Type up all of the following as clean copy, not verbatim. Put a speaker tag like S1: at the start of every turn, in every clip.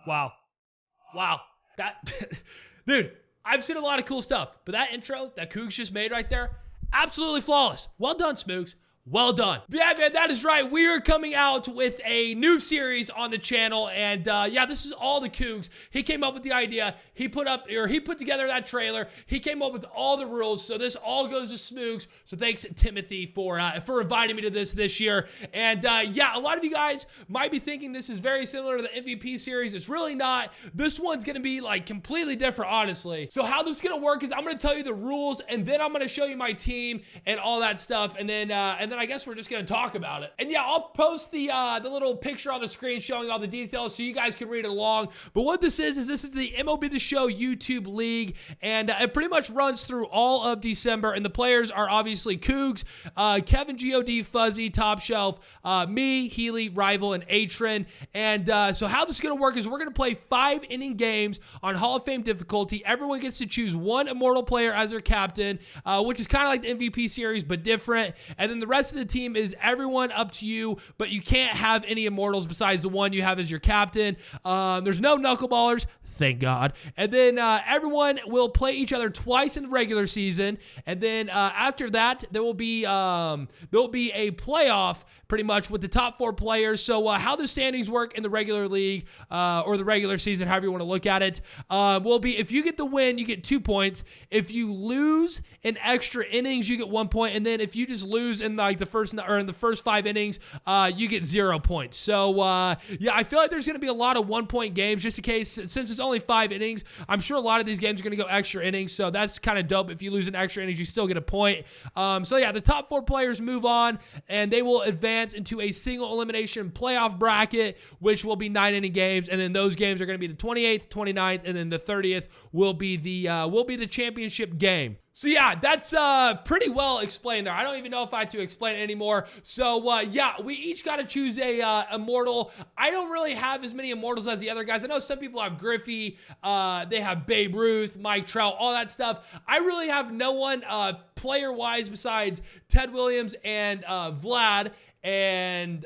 S1: Wow. Wow. That, dude, I've seen a lot of cool stuff, but that intro that Cougs just made right there, absolutely flawless. Well done, Smoogs. Well done. Yeah, man, that is right. We are coming out with a new series on the channel, and yeah, this is all the Cougs. He came up with the idea. He put together that trailer. He came up with all the rules, so this all goes to Smoogs. So thanks, Timothy, for inviting me to this year. And yeah, a lot of you guys might be thinking this is very similar to the MVP series. It's really not. This one's gonna be like completely different, honestly. So how this is gonna work is I'm gonna tell you the rules, and then I'm gonna show you my team and all that stuff, and then I guess we're just gonna talk about it. And yeah, I'll post the little picture on the screen showing all the details so you guys can read it along. But what this is this is the MLB The Show YouTube League, and it pretty much runs through all of December. And the players are obviously Cougs, Kevin God, Fuzzy, Top Shelf, me, Healy, Rival, and Atron. And so how this is gonna work is we're gonna play 5-inning games on Hall of Fame difficulty. Everyone gets to choose one immortal player as their captain, which is kind of like the MVP series but different. And then the rest of the team is everyone up to you, but you can't have any immortals besides the one you have as your captain. There's no knuckleballers, thank God. And then everyone will play each other twice in the regular season, and then after that there will be a playoff pretty much with the top 4 players. So how the standings work in the regular league or the regular season, however you want to look at it, will be if you get the win, you get 2 points. If you lose in extra innings, you get 1 point, and then if you just lose in like the first 5 innings, you get 0 points. So yeah, I feel like there's going to be a lot of 1-point games just in case, since it's only 5 innings. I'm sure a lot of these games are going to go extra innings, so that's kind of dope. If you lose in extra innings, you still get a point. So yeah, the top 4 players move on, and they will advance into a single elimination playoff bracket, which will be 9-inning games, and then those games are going to be the 28th, 29th, and then the 30th will be the championship game. So yeah, that's pretty well explained there. I don't even know if I have to explain it anymore. So yeah, we each got to choose a immortal. I don't really have as many immortals as the other guys. I know some people have Griffey, they have Babe Ruth, Mike Trout, all that stuff. I really have no one player-wise besides Ted Williams and Vlad. And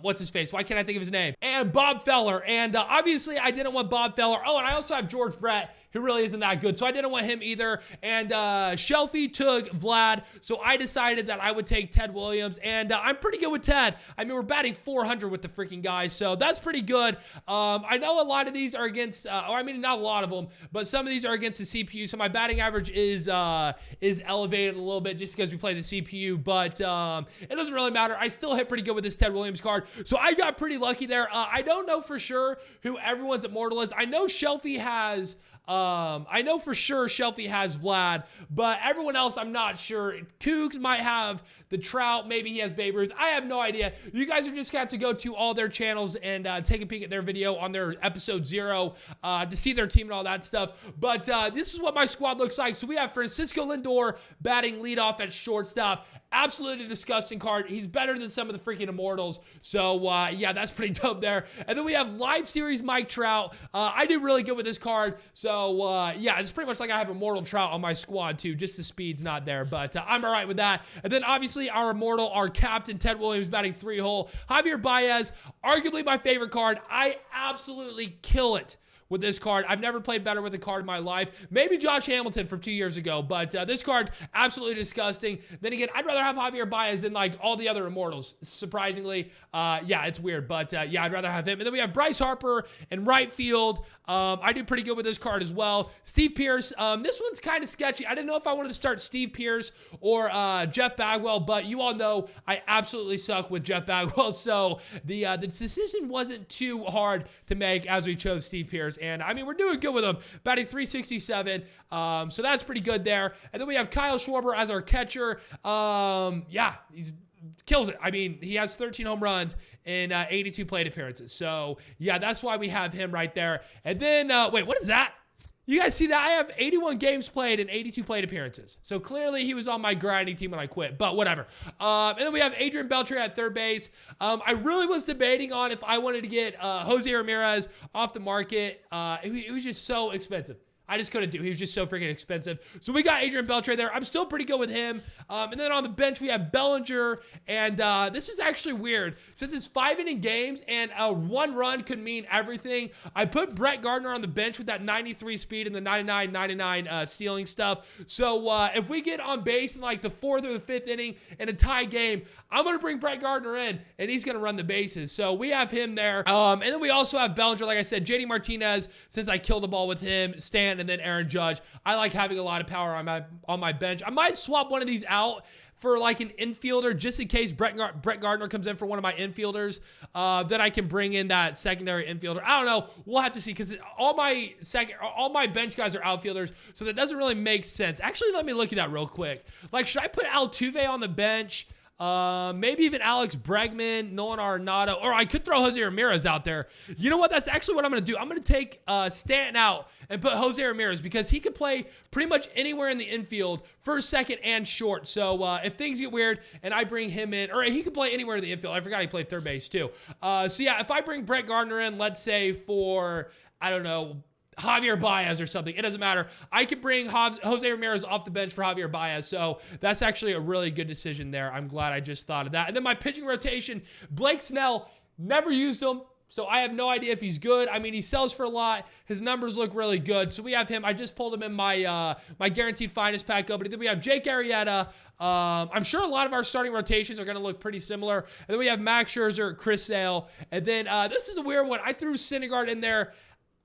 S1: what's his face? Why can't I think of his name? And Bob Feller. And obviously I didn't want Bob Feller. Oh, and I also have George Brett, who really isn't that good, so I didn't want him either. And Shelfie took Vlad, so I decided that I would take Ted Williams, and I'm pretty good with Ted. I mean, we're batting 400 with the freaking guy, so that's pretty good. I know a lot of these are against, or I mean, not a lot of them, but some of these are against the CPU, so my batting average is elevated a little bit just because we play the CPU, but it doesn't really matter. I still hit pretty good with this Ted Williams card, so I got pretty lucky there. I don't know for sure who everyone's immortal is. I know Shelfie has... I know for sure Shelfie has Vlad, but everyone else I'm not sure. Cougs might have the Trout, maybe he has Babe Ruth. I have no idea. You guys are just going to have to go to all their channels and take a peek at their video on their episode 0 to see their team and all that stuff. But this is what my squad looks like. So we have Francisco Lindor batting leadoff at shortstop. Absolutely disgusting card. He's better than some of the freaking immortals. So yeah, that's pretty dope there. And then we have live series Mike Trout. I do really good with this card. So yeah, it's pretty much like I have immortal Trout on my squad too. Just the speed's not there, but I'm all right with that. And then obviously our immortal, our captain, Ted Williams batting 3-hole. Javier Baez, arguably my favorite card. I absolutely kill it with this card. I've never played better with a card in my life. Maybe Josh Hamilton from 2 years ago, but this card's absolutely disgusting. Then again, I'd rather have Javier Baez than like all the other immortals, surprisingly. Yeah, it's weird, but yeah, I'd rather have him. And then we have Bryce Harper in right field. I do pretty good with this card as well. Steve Pearce, this one's kind of sketchy. I didn't know if I wanted to start Steve Pearce or Jeff Bagwell, but you all know I absolutely suck with Jeff Bagwell, so the decision wasn't too hard to make as we chose Steve Pearce. And I mean, we're doing good with him, batting 367. So that's pretty good there. And then we have Kyle Schwarber as our catcher. Yeah, he's kills it. I mean, he has 13 home runs in 82 plate appearances. So yeah, that's why we have him right there. And then, wait, what is that? You guys see that? I have 81 games played and 82 plate appearances. So clearly he was on my grinding team when I quit, but whatever. And then we have Adrian Beltre at third base. I really was debating on if I wanted to get Jose Ramirez off the market. It was just so expensive. I just couldn't do. He was just so freaking expensive. So we got Adrian Beltre there. I'm still pretty good with him. And then on the bench, we have Bellinger. And this is actually weird. Since it's 5-inning games and one run could mean everything, I put Brett Gardner on the bench with that 93 speed and the 99 stealing stuff. So if we get on base in like the 4th or the 5th inning in a tie game, I'm going to bring Brett Gardner in, and he's going to run the bases. So we have him there. And then we also have Bellinger, like I said, JD Martinez, since I killed the ball with him, Stan, and then Aaron Judge. I like having a lot of power on my bench. I might swap one of these out for like an infielder, just in case Brett Gardner comes in for one of my infielders, then I can bring in that secondary infielder. I don't know. We'll have to see, because all my bench guys are outfielders, so that doesn't really make sense. Actually, let me look at that real quick. Like, should I put Altuve on the bench? Maybe even Alex Bregman, Nolan Arenado, or I could throw Jose Ramirez out there. You know what? That's actually what I'm going to do. I'm going to take Stanton out and put Jose Ramirez, because he could play pretty much anywhere in the infield, first, second, and short. So if things get weird and I bring him in, or he could play anywhere in the infield. I forgot he played third base too. So yeah, if I bring Brett Gardner in, let's say for, I don't know, Javier Baez or something, it doesn't matter. I can bring Jose Ramirez off the bench for Javier Baez. So that's actually a really good decision there. I'm glad I just thought of that. And then my pitching rotation, Blake Snell, never used him, so I have no idea if he's good. I mean, he sells for a lot. His numbers look really good. So we have him. I just pulled him in my my guaranteed finest pack opening. Then we have Jake Arrieta. I'm sure a lot of our starting rotations are going to look pretty similar. And then we have Max Scherzer, Chris Sale. And then this is a weird one. I threw Syndergaard in there.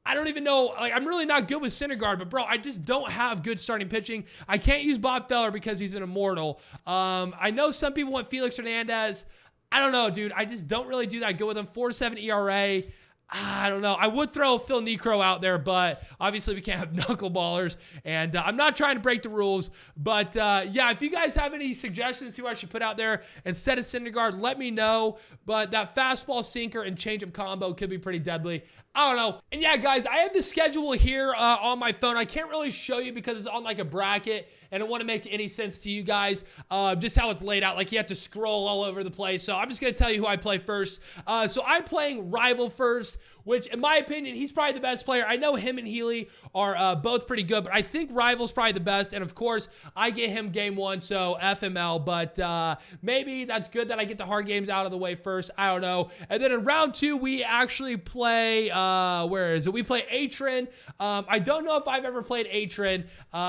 S1: I don't even know, like, I'm really not good with Syndergaard, but bro, I just don't have good starting pitching. I can't use Bob Feller because he's an immortal. I know some people want Felix Hernandez. I don't know, dude. I just don't really do that good with him. 4.7 ERA. I don't know. I would throw Phil Niekro out there, but obviously we can't have knuckleballers, and I'm not trying to break the rules. But yeah, if you guys have any suggestions who I should put out there instead of Syndergaard, let me know. But that fastball sinker and changeup combo could be pretty deadly. I don't know. And yeah, guys, I have the schedule here on my phone. I can't really show you because it's on like a bracket, and I don't want to make any sense to you guys, just how it's laid out. Like, you have to scroll all over the place. So I'm just going to tell you who I play first. So I'm playing Rival first, which in my opinion, he's probably the best player. I know him and Healy are both pretty good, but I think Rival's probably the best. And of course, I get him game one, so FML. But maybe that's good that I get the hard games out of the way first. I don't know. And then in round two, we actually play, where is it? We play Atrin. I don't know if I've ever played Atrin,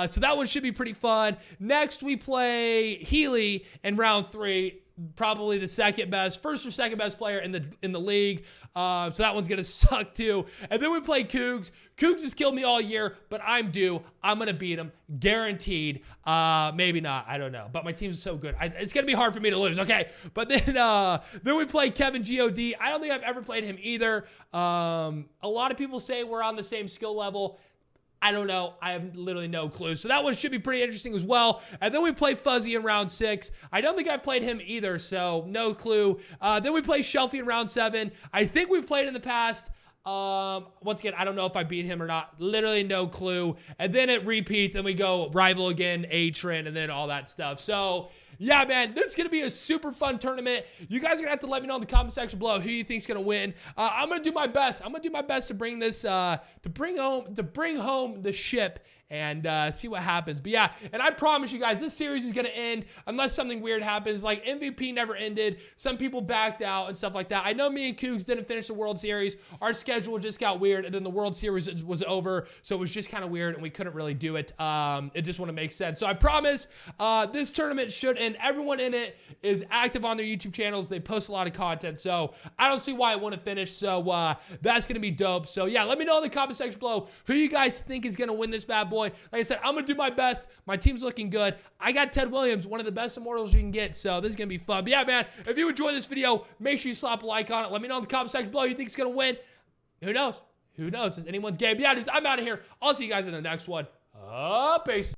S1: so that one should be pretty fun. Next, we play Healy in round three. Probably the first or second best player in the league. So that one's gonna suck too. And then we play Cougs. Cougs has killed me all year, but I'm due. I'm gonna beat him, guaranteed. Maybe not. I don't know. But my team's so good. It's gonna be hard for me to lose. Okay. But then we play Kevin God. I don't think I've ever played him either. A lot of people say we're on the same skill level. I don't know. I have literally no clue. So that one should be pretty interesting as well. And then we play Fuzzy in round 6. I don't think I've played him either, so no clue. Then we play Shelfie in round 7. I think we've played in the past. Once again, I don't know if I beat him or not. Literally no clue. And then it repeats, and we go Rival again, Atrin, and then all that stuff. So yeah, man, this is going to be a super fun tournament. You guys are going to have to let me know in the comment section below who you think is going to win. I'm going to do my best. I'm going to do my best to bring this, to bring home the ship and see what happens. But yeah, and I promise you guys, this series is going to end unless something weird happens. Like, MVP never ended. Some people backed out and stuff like that. I know me and Cougs didn't finish the World Series. Our schedule just got weird, and then the World Series was over, so it was just kind of weird, and we couldn't really do it. It just wouldn't make sense. So I promise this tournament should end. Everyone in it is active on their YouTube channels. They post a lot of content, so I don't see why it wouldn't finish. So that's going to be dope. So yeah, let me know in the comment section below who you guys think is going to win this bad boy. Like I said, I'm going to do my best. My team's looking good. I got Ted Williams, one of the best immortals you can get, so this is going to be fun. But yeah, man, if you enjoyed this video, make sure you slap a like on it. Let me know in the comment section below who you think is going to win. Who knows? Who knows? It's anyone's game. But yeah, I'm out of here. I'll see you guys in the next one. Peace.